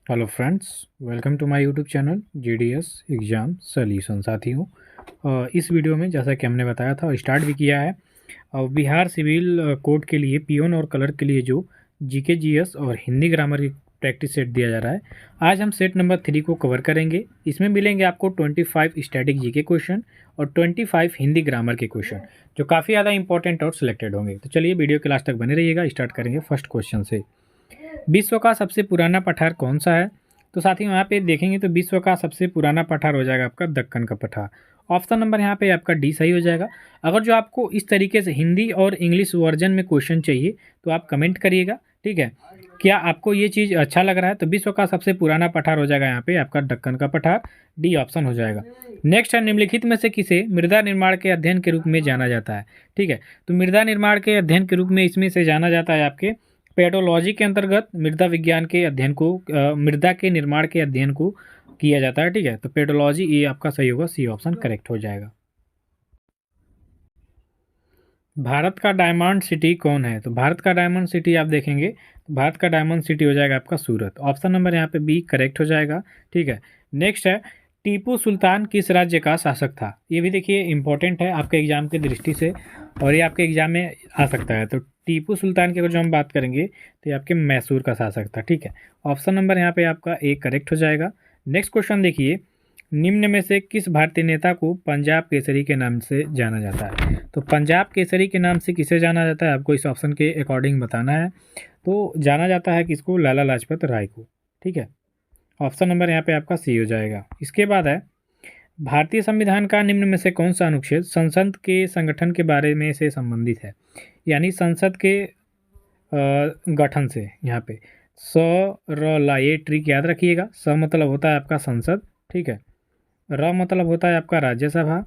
Hello friends, welcome to my YouTube channel GDS exam solution. साथियों, इस video में जैसा कि हमने बताया था और स्टार्ट भी किया है, बिहार सिविल कोड के लिए पियोन और क्लर्क के लिए जो जीके जीएस और हिंदी ग्रामर की प्रैक्टिस सेट दिया जा रहा है। आज हम सेट नंबर 3 को कवर करेंगे। इसमें मिलेंगे आपको 25 स्टैटिक जीके क्वेश्चन और 25 हिंदी ग्रामर के क्वेश्चन, जो काफ़ी ज़्यादा इंपॉर्टेंट और सिलेक्टेड होंगे। तो चलिए वीडियो के लास्ट तक बने रहिएगा। स्टार्ट करेंगे फर्स्ट क्वेश्चन से। विश्व का सबसे पुराना पठार कौन सा है? तो साथियों, यहाँ पे देखेंगे तो विश्व का सबसे पुराना पठार हो जाएगा आपका दक्कन का पठार। ऑप्शन नंबर यहाँ पे आपका डी सही हो जाएगा। अगर जो आपको इस तरीके से हिंदी और इंग्लिश वर्जन में क्वेश्चन चाहिए तो आप कमेंट करिएगा, ठीक है। क्या आपको ये चीज़ अच्छा लग रहा है? तो विश्व का सबसे पुराना पठार हो जाएगा यहाँ पे आपका दक्कन का पठार, डी ऑप्शन हो जाएगा। नेक्स्ट है, निम्नलिखित में से किसे मृदा निर्माण के अध्ययन के रूप में जाना जाता है? ठीक है, तो मृदा निर्माण के अध्ययन के रूप में इसमें से जाना जाता है आपके पेडोलॉजी के अंतर्गत मृदा विज्ञान के अध्ययन को, मृदा के निर्माण के अध्ययन को किया जाता है, ठीक है। तो पेडोलॉजी ये आपका सही होगा, सी ऑप्शन करेक्ट हो जाएगा। भारत का डायमंड सिटी कौन है? तो भारत का डायमंड सिटी आप देखेंगे तो भारत का डायमंड सिटी हो जाएगा आपका सूरत। ऑप्शन नंबर यहाँ पे बी करेक्ट हो जाएगा, ठीक है। नेक्स्ट है, टीपू सुल्तान किस राज्य का शासक था? ये भी देखिए इंपॉर्टेंट है आपके एग्जाम की दृष्टि से, और ये आपके एग्जाम में आ सकता है। तो टीपू सुल्तान की अगर जो हम बात करेंगे तो ये आपके मैसूर का शासक था, ठीक है। ऑप्शन नंबर यहाँ पे आपका ए करेक्ट हो जाएगा। नेक्स्ट क्वेश्चन देखिए, निम्न में से किस भारतीय नेता को पंजाब केसरी के नाम से जाना जाता है? तो पंजाब केसरी के नाम से किसे जाना जाता है आपको इस ऑप्शन के अकॉर्डिंग बताना है। तो जाना जाता है किसको? लाला लाजपत राय को, ठीक है। ऑप्शन नंबर यहाँ पे आपका सी हो जाएगा। इसके बाद है, भारतीय संविधान का निम्न में से कौन सा अनुच्छेद संसद के संगठन के बारे में से संबंधित है? यानी संसद के गठन से। यहाँ पे स र ला ये ट्रिक याद रखिएगा। स मतलब होता है आपका संसद, ठीक है। र मतलब होता है आपका राज्यसभा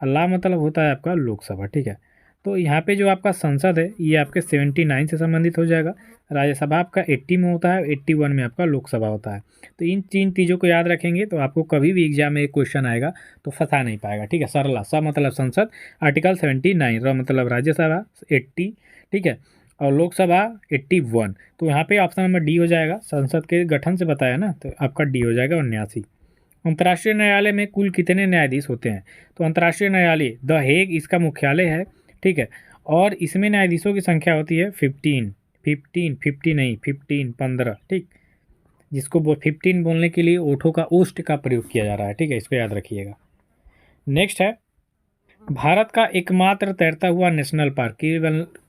और ला मतलब होता है आपका लोकसभा, ठीक है। तो यहाँ पे जो आपका संसद है ये आपके 79 से संबंधित हो जाएगा। राज्यसभा आपका 80 में होता है, 81 में आपका लोकसभा होता है। तो इन तीन चीज़ों को याद रखेंगे तो आपको कभी भी एग्जाम में क्वेश्चन आएगा तो फंसा नहीं पाएगा, ठीक है। सरला, स मतलब संसद, आर्टिकल 79, र मतलब राज्यसभा 80, ठीक है, और लोकसभा 81। तो यहाँ पे ऑप्शन नंबर डी हो जाएगा। संसद के गठन से बताया ना, तो आपका डी हो जाएगा 79। अंतर्राष्ट्रीय न्यायालय में कुल कितने न्यायाधीश होते हैं? तो अंतर्राष्ट्रीय न्यायालय द हेग इसका मुख्यालय है, ठीक है। और इसमें न्यायाधीशों की संख्या होती है 15, 15, 50 नहीं, 15, 15, ठीक। जिसको 15 बोलने के लिए ओठों का ओष्ठ का प्रयोग किया जा रहा है, ठीक है, इसको याद रखिएगा। नेक्स्ट है, भारत का एकमात्र तैरता हुआ नेशनल पार्क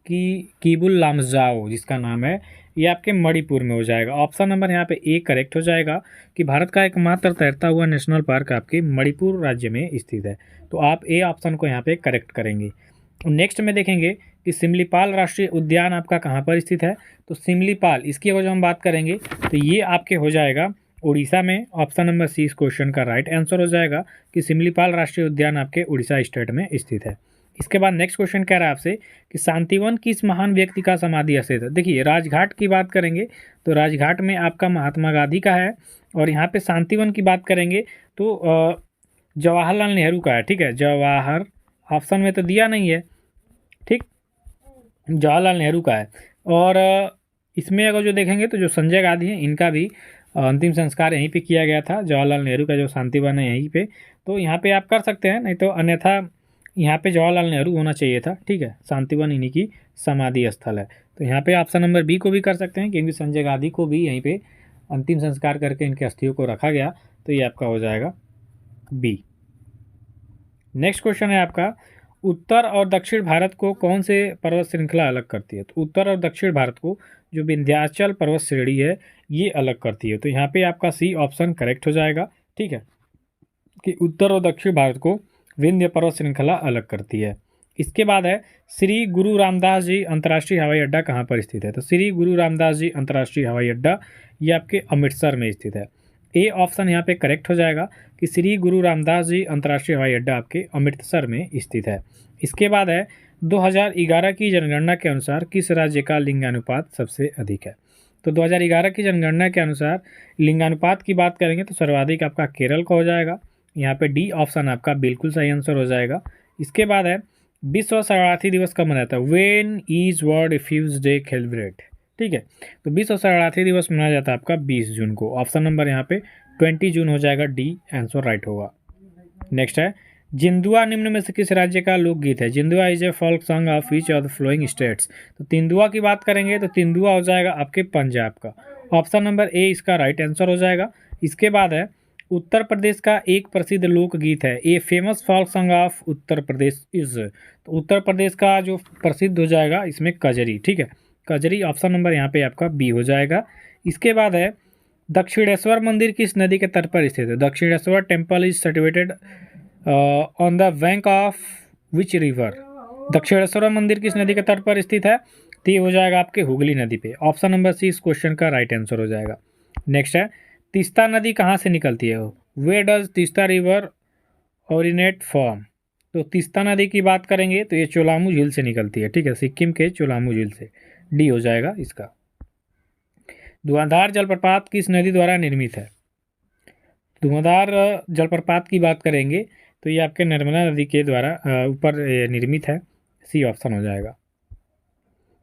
कीबुल लामजाओ जिसका नाम है, ये आपके मणिपुर में हो जाएगा। ऑप्शन नंबर यहाँ पे ए करेक्ट हो जाएगा कि भारत का एकमात्र तैरता हुआ नेशनल पार्क आपके मणिपुर राज्य में स्थित है। तो आप ए ऑप्शन को यहाँ पे करेक्ट करेंगे। नेक्स्ट में देखेंगे कि सिमलीपाल राष्ट्रीय उद्यान आपका कहाँ पर स्थित है? तो सिमलीपाल, इसकी अगर जो हम बात करेंगे तो ये आपके हो जाएगा उड़ीसा में। ऑप्शन नंबर सी इस क्वेश्चन का राइट आंसर हो जाएगा कि सिमलीपाल राष्ट्रीय उद्यान आपके उड़ीसा स्टेट में स्थित है। इसके बाद नेक्स्ट क्वेश्चन कह रहा है आपसे कि शांतिवन किस महान व्यक्ति का समाधि स्थित है? देखिए, राजघाट की बात करेंगे तो राजघाट में आपका महात्मा गांधी का है, और यहाँ पे शांतिवन की बात करेंगे तो जवाहरलाल नेहरू का है, ठीक है। जवाहर ऑप्शन में तो दिया नहीं है, ठीक, जवाहरलाल नेहरू का है। और इसमें अगर जो देखेंगे तो जो संजय गांधी हैं इनका भी अंतिम संस्कार यहीं पे किया गया था। जवाहरलाल नेहरू का जो शांतिवन है यहीं पे, तो यहाँ पे आप कर सकते हैं, नहीं तो अन्यथा यहाँ पे जवाहरलाल नेहरू होना चाहिए था, ठीक है। शांतिवन इन्हीं की समाधि स्थल है। तो यहाँ पे ऑप्शन नंबर बी को भी कर सकते हैं क्योंकि संजय गांधी को भी यहीं पे अंतिम संस्कार करके इनके अस्थियों को रखा गया, तो ये आपका हो जाएगा बी। नेक्स्ट क्वेश्चन है आपका, उत्तर और दक्षिण भारत को कौन से पर्वत श्रृंखला अलग करती है? तो उत्तर और दक्षिण भारत को जो विंध्याचल पर्वत श्रेणी है ये अलग करती है। तो यहाँ पे आपका सी ऑप्शन करेक्ट हो जाएगा, ठीक है, कि उत्तर और दक्षिण भारत को विंध्य पर्वत श्रृंखला अलग करती है। इसके बाद है, श्री गुरु रामदास जी अंतर्राष्ट्रीय हवाई अड्डा कहाँ पर स्थित है? तो श्री गुरु रामदास जी अंतर्राष्ट्रीय हवाई अड्डा ये आपके अमृतसर में स्थित है। ए ऑप्शन यहाँ पे करेक्ट हो जाएगा कि श्री गुरु रामदास जी अंतर्राष्ट्रीय हवाई अड्डा आपके अमृतसर में स्थित है। इसके बाद है, 2011 की जनगणना के अनुसार किस राज्य का लिंगानुपात सबसे अधिक है? तो 2011 की जनगणना के अनुसार लिंगानुपात की बात करेंगे तो सर्वाधिक आपका केरल का हो जाएगा। यहाँ पे डी ऑप्शन आपका बिल्कुल सही आंसर हो जाएगा। इसके बाद है, विश्व शरणार्थी दिवस कब मनाता है? When is World Refugee Day celebrate? ठीक है। तो विश्व शरणार्थी दिवस मनाया जाता है आपका 20 जून को। ऑप्शन नंबर यहाँ पे 20 जून हो जाएगा, डी आंसर राइट होगा। नेक्स्ट है, जिंदुआ निम्न में से किस राज्य का लोकगीत है? जिंदुआ is a folk song of which of the following states? तो तेंदुआ की बात करेंगे तो तेंदुआ हो जाएगा आपके पंजाब का। ऑप्शन नंबर ए इसका राइट आंसर हो जाएगा। इसके बाद है, उत्तर प्रदेश का एक प्रसिद्ध लोकगीत है, a famous folk song of Uttar Pradesh is. तो उत्तर प्रदेश का जो प्रसिद्ध हो जाएगा इसमें कजरी, ठीक है, कजरी। ऑप्शन नंबर यहाँ पे आपका बी हो जाएगा। इसके बाद है, दक्षिणेश्वर मंदिर किस नदी के तट पर स्थित है? Dakshineswar temple is situated on the bank of which river? Dakshineswar मंदिर किस नदी के तट पर स्थित है? तो ये हो जाएगा आपके हुगली नदी पे। ऑप्शन नंबर सी इस क्वेश्चन का राइट आंसर हो जाएगा। नेक्स्ट है, तीस्ता नदी कहाँ से निकलती है? Where does Teesta river originate from? तो तीस्ता नदी की बात करेंगे तो ये चोलामू झील से निकलती है, ठीक है, सिक्किम के चोलामू झील से। डी हो जाएगा इसका। धुआंधार जलप्रपात किस नदी द्वारा निर्मित है? धुआंधार जलप्रपात की बात करेंगे तो ये आपके नर्मदा नदी के द्वारा ऊपर निर्मित है। सी ऑप्शन हो जाएगा।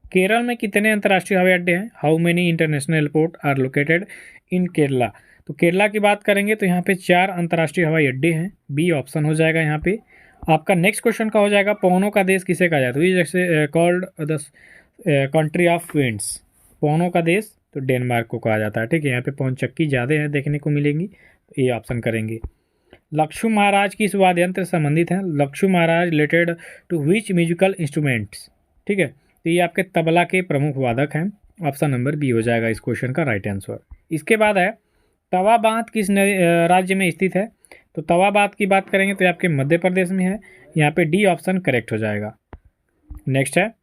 केरल में कितने अंतर्राष्ट्रीय हवाई अड्डे हैं? How many international airport are located in Kerala? तो केरला की बात करेंगे तो यहाँ पे 4 अंतर्राष्ट्रीय हवाई अड्डे हैं। बी ऑप्शन हो जाएगा यहाँ पे। आपका नेक्स्ट क्वेश्चन का हो जाएगा, पवनों का देश किसे कहा जाता है? तो जैसे called the country of winds. पवनों का देश तो डेनमार्क को कहा जाता है, ठीक है। यहाँ पे पवन चक्की ज़्यादा है देखने को मिलेंगी, तो ये ऑप्शन करेंगे। लक्षु महाराज किस वाद्य यंत्र से संबंधित हैं? Lachhu Maharaj related to which musical instruments? ठीक है, तो ये आपके तबला के प्रमुख वादक हैं। ऑप्शन नंबर बी हो जाएगा इस क्वेश्चन का राइट आंसर। इसके बाद है, तवा बांध किस राज्य में स्थित है? तो तवा बांध की बात करेंगे तो आपके मध्य प्रदेश में है। यहाँ पे डी ऑप्शन करेक्ट हो जाएगा। नेक्स्ट है,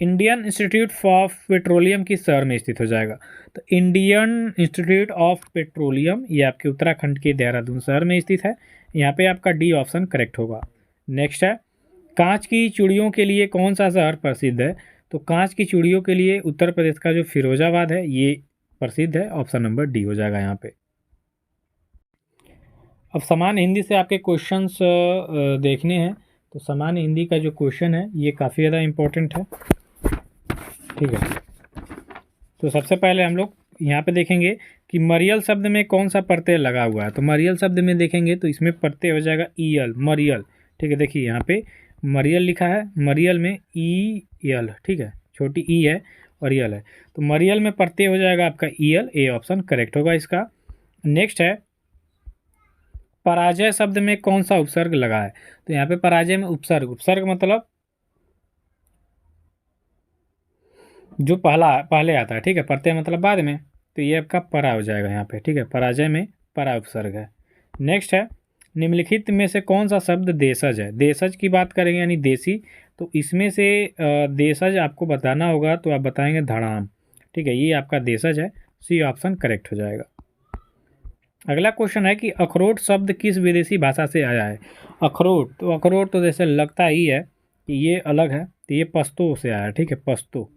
इंडियन इंस्टीट्यूट ऑफ पेट्रोलियम किस शहर में स्थित हो जाएगा? तो इंडियन इंस्टीट्यूट ऑफ पेट्रोलियम ये आपके उत्तराखंड के देहरादून शहर में स्थित है। यहाँ पे आपका डी ऑप्शन करेक्ट होगा। नेक्स्ट है, कांच की चूड़ियों के लिए कौन सा शहर प्रसिद्ध है? तो कांच की चूड़ियों के लिए उत्तर प्रदेश का जो फिरोजाबाद है ये प्रसिद्ध है। ऑप्शन नंबर डी हो जाएगा यहाँ पे। अब सामान्य हिंदी से आपके क्वेश्चंस देखने हैं। तो सामान्य हिंदी का जो क्वेश्चन है ये काफ़ी ज़्यादा इम्पोर्टेंट है, ठीक है। तो सबसे पहले हम लोग यहाँ पे देखेंगे कि मरियल शब्द में कौन सा प्रत्यय लगा हुआ है। तो मरियल शब्द में देखेंगे तो इसमें प्रत्यय हो जाएगा ईयल, मरियल, ठीक है। देखिए यहाँ पे मरियल लिखा है, मरियल में ई यल, ठीक है, छोटी ई है और यल है, तो मरियल में प्रत्यय हो जाएगा आपका ईयल। ए ऑप्शन करेक्ट होगा इसका। नेक्स्ट है, पराजय शब्द में कौन सा उपसर्ग लगा है? तो यहाँ पे पराजय में उपसर्ग, उपसर्ग मतलब जो पहले आता है, ठीक है, प्रत्यय मतलब बाद में, तो ये आपका परा हो जाएगा यहाँ पे, ठीक है। पराजय में परा उपसर्ग है। नेक्स्ट है, निम्नलिखित में से कौन सा शब्द देशज है? देशज की बात करेंगे यानी देसी, तो इसमें से देशज आपको बताना होगा तो आप बताएंगे धड़ाम, ठीक है, ये आपका देशज है। सी ऑप्शन करेक्ट हो जाएगा। अगला क्वेश्चन है कि अखरोट शब्द किस विदेशी भाषा से आया है? अखरोट, तो अखरोट तो जैसे लगता ही है कि ये अलग है, तो ये पश्तो से आया है, ठीक है, पश्तो,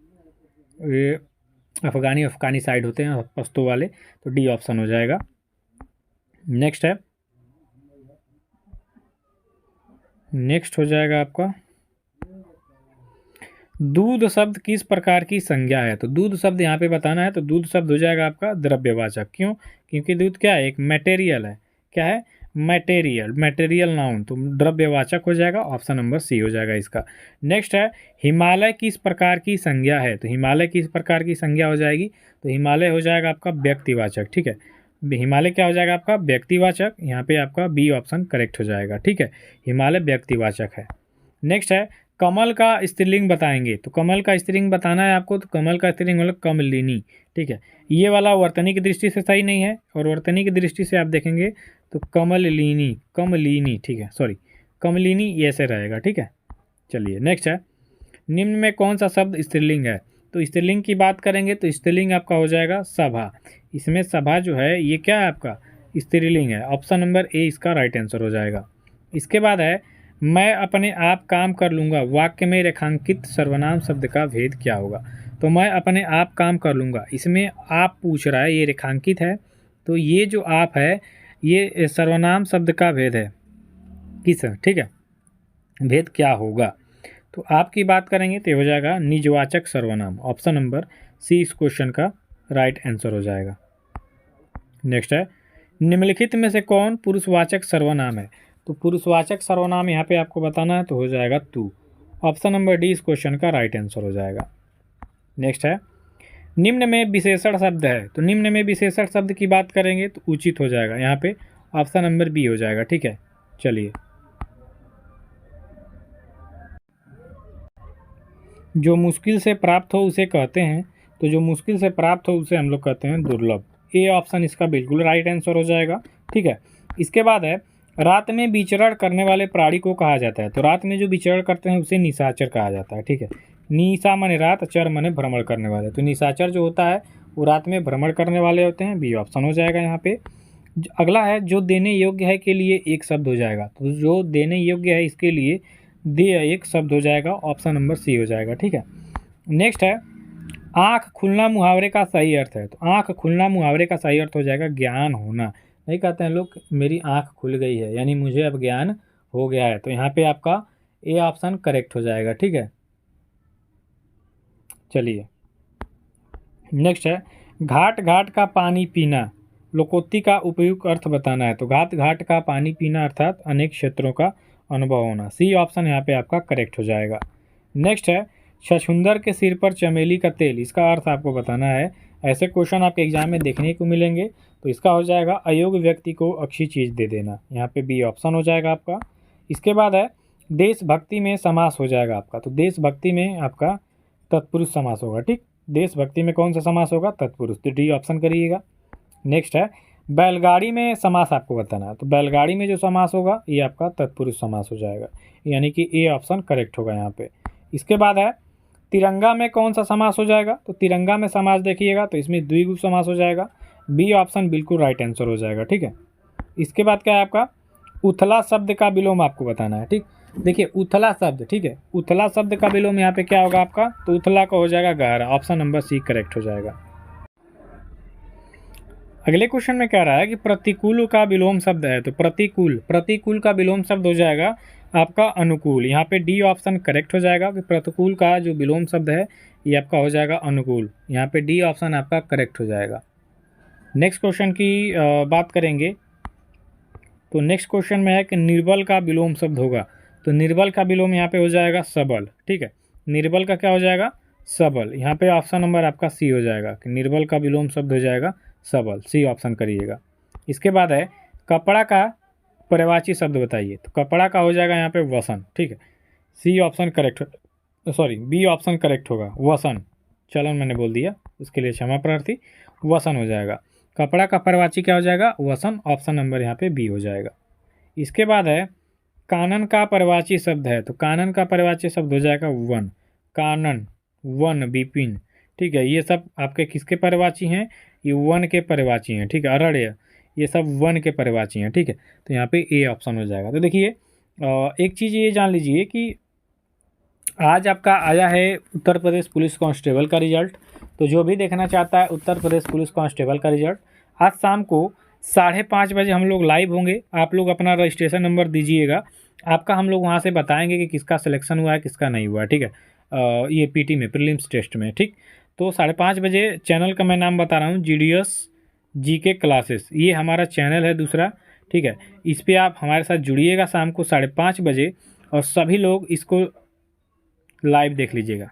ये अफगानी साइड होते हैं पश्तो वाले, तो डी ऑप्शन हो जाएगा। नेक्स्ट है, नेक्स्ट हो जाएगा आपका, दूध शब्द किस प्रकार की संज्ञा है? तो दूध शब्द यहाँ पे बताना है, तो दूध शब्द हो जाएगा आपका द्रव्यवाचक। क्यों? क्योंकि दूध क्या है? एक मटेरियल है। क्या है? मटेरियल, मटेरियल नाउन, तो द्रव्यवाचक हो जाएगा। ऑप्शन नंबर सी हो जाएगा इसका। नेक्स्ट है, हिमालय किस प्रकार की संज्ञा है? तो हिमालय किस प्रकार की संज्ञा हो जाएगी? तो हिमालय हो जाएगा आपका व्यक्तिवाचक, ठीक है। हिमालय क्या हो जाएगा आपका? व्यक्तिवाचक। यहाँ पे आपका बी ऑप्शन करेक्ट हो जाएगा, ठीक है, हिमालय व्यक्तिवाचक है। नेक्स्ट है, कमल का स्त्रीलिंग बताएंगे। तो कमल का स्त्रीलिंग बताना है आपको, तो कमल का स्त्रीलिंग मतलब कमलिनी, ठीक है। ये वाला वर्तनी की दृष्टि से सही नहीं है, और वर्तनी की दृष्टि से आप देखेंगे तो कमलिनी, कमलिनी, ठीक है, सॉरी, कमलिनी ये ऐसे रहेगा, ठीक है। चलिए नेक्स्ट है, निम्न में कौन सा शब्द स्त्रीलिंग है? तो स्त्रीलिंग की बात करेंगे तो स्त्रीलिंग आपका हो जाएगा सभा। इसमें सभा जो है ये क्या है आपका? स्त्रीलिंग है। ऑप्शन नंबर ए इसका राइट आंसर हो जाएगा। इसके बाद है, मैं अपने आप काम कर लूँगा, वाक्य में रेखांकित सर्वनाम शब्द का भेद क्या होगा? तो मैं अपने आप काम कर लूँगा, इसमें आप पूछ रहा है, ये रेखांकित है, तो ये जो आप है ये सर्वनाम शब्द का भेद है किस, ठीक है, भेद क्या होगा? तो आपकी बात करेंगे तो हो जाएगा निजवाचक सर्वनाम। ऑप्शन नंबर सी इस क्वेश्चन का राइट आंसर हो जाएगा। नेक्स्ट है, निम्नलिखित में से कौन पुरुषवाचक सर्वनाम है? तो पुरुषवाचक सर्वनाम यहाँ पे आपको बताना है तो हो जाएगा तू। ऑप्शन नंबर डी इस क्वेश्चन का राइट आंसर हो जाएगा। नेक्स्ट है, निम्न में विशेषण शब्द है, तो निम्न में विशेषण शब्द की बात करेंगे तो उचित हो जाएगा यहाँ पे ऑप्शन नंबर बी हो जाएगा। ठीक है, चलिए, जो मुश्किल से प्राप्त हो उसे कहते हैं, तो जो मुश्किल से प्राप्त हो उसे हम लोग कहते हैं दुर्लभ। ए ऑप्शन इसका बिल्कुल राइट आंसर हो जाएगा। ठीक है, इसके बाद है, रात में विचरण करने वाले प्राणी को कहा जाता है, तो रात में जो विचरण करते हैं उसे निशाचर कहा जाता है। ठीक है, निशा माने रात, चर माने भ्रमण करने वाले, तो निशाचर जो होता है वो रात में भ्रमण करने वाले होते हैं। बी ऑप्शन हो जाएगा यहाँ पे। अगला है, जो देने योग्य है के लिए एक शब्द हो जाएगा, तो जो देने योग्य है इसके लिए दे एक शब्द हो जाएगा। ऑप्शन नंबर सी हो जाएगा। ठीक है, नेक्स्ट है, आँख खुलना मुहावरे का सही अर्थ है, तो आँख खुलना मुहावरे का सही अर्थ हो जाएगा ज्ञान होना। नहीं कहते हैं लोग मेरी आँख खुल गई है, यानी मुझे अब ज्ञान हो गया है, तो यहाँ पे आपका ए ऑप्शन करेक्ट हो जाएगा। ठीक है, चलिए, नेक्स्ट है, घाट घाट का पानी पीना, लोकोक्ति का उपयुक्त अर्थ बताना है, तो घाट घाट का पानी पीना अर्थात अनेक क्षेत्रों का अनुभव होना। सी ऑप्शन यहाँ पे आपका करेक्ट हो जाएगा। नेक्स्ट है, छछूंदर के सिर पर चमेली का तेल, इसका अर्थ आपको बताना है। ऐसे क्वेश्चन आपके एग्जाम में देखने को मिलेंगे, तो इसका हो जाएगा अयोग्य व्यक्ति को अच्छी चीज़ दे देना, यहाँ पे बी ऑप्शन हो जाएगा आपका। इसके बाद है, देशभक्ति में समास हो जाएगा आपका, तो देशभक्ति में आपका तत्पुरुष समास होगा। ठीक, देशभक्ति में कौन सा समास होगा? तत्पुरुष, तो डी ऑप्शन करिएगा। नेक्स्ट है, बैलगाड़ी में समास आपको बताना है, तो बैलगाड़ी में जो समास होगा ये आपका तत्पुरुष समास हो जाएगा, यानी कि ए ऑप्शन करेक्ट होगा यहाँ पे। इसके बाद है, तिरंगा में कौन सा समास हो जाएगा? तो तिरंगा में समास देखिएगा तो इसमें द्विगु समास हो जाएगा। बी ऑप्शन बिल्कुल राइट आंसर हो जाएगा। ठीक है, इसके बाद क्या है आपका, उथला शब्द का विलोम आपको बताना है। ठीक, देखिए उथला शब्द, ठीक है, उथला शब्द का विलोम यहाँ पे क्या होगा आपका? तो उथला का हो जाएगा गहरा। ऑप्शन नंबर सी करेक्ट हो जाएगा। अगले क्वेश्चन में कह रहा है कि प्रतिकूल का विलोम शब्द है, तो प्रतिकूल, प्रतिकूल का विलोम शब्द हो जाएगा आपका अनुकूल। यहाँ पे डी ऑप्शन करेक्ट हो जाएगा कि प्रतिकूल का जो विलोम शब्द है ये आपका हो जाएगा अनुकूल। यहाँ पे डी ऑप्शन आपका करेक्ट हो जाएगा। नेक्स्ट क्वेश्चन की बात करेंगे, तो नेक्स्ट क्वेश्चन में है कि निर्बल का विलोम शब्द होगा, तो निर्बल का विलोम यहाँ पे हो जाएगा सबल। ठीक है, निर्बल का क्या हो जाएगा? सबल। यहाँ पे ऑप्शन नंबर आपका सी हो जाएगा कि निर्बल का विलोम शब्द हो जाएगा सबल। सी ऑप्शन करिएगा। इसके बाद है, कपड़ा का पर्यायवाची शब्द बताइए, तो कपड़ा का हो जाएगा यहाँ पे वसन। ठीक है, C option correct, sorry B option correct होगा, वसन। चलन मैंने बोल दिया, उसके लिए क्षमा प्रार्थी, वसन हो जाएगा। कपड़ा का पर्यायवाची क्या हो जाएगा? वसन। ऑप्शन नंबर यहाँ पे बी हो जाएगा। इसके बाद है, कानन का पर्यायवाची शब्द है, तो कानन का पर्यायवाची शब्द हो जाएगा वन। कानन, वन, विपिन। ठीक है, ये सब आपके किसके पर्यायवाची हैं? ये वन के पर्यायवाची हैं। ठीक है, अरण्य, ये सब वन के पर्यायवाची हैं। ठीक है, तो यहाँ पे ए ऑप्शन हो जाएगा। तो देखिए एक चीज़ ये जान लीजिए कि आज आपका आया है उत्तर प्रदेश पुलिस कांस्टेबल का रिजल्ट, तो जो भी देखना चाहता है उत्तर प्रदेश पुलिस कांस्टेबल का रिजल्ट, आज शाम को 5:30 बजे हम लोग लाइव होंगे। आप लोग अपना रजिस्ट्रेशन नंबर दीजिएगा, आपका हम लोग वहाँ से बताएंगे कि किसका सिलेक्शन हुआ है किसका नहीं हुआ है। ठीक है, ये पीटी में, प्रीलिम्स टेस्ट में। ठीक, तो 5:30 बजे चैनल का मैं नाम बता रहा हूँ, GDS GK क्लासेस, ये हमारा चैनल है दूसरा। ठीक है, इस पर आप हमारे साथ जुड़िएगा शाम को 5:30 बजे, और सभी लोग इसको लाइव देख लीजिएगा।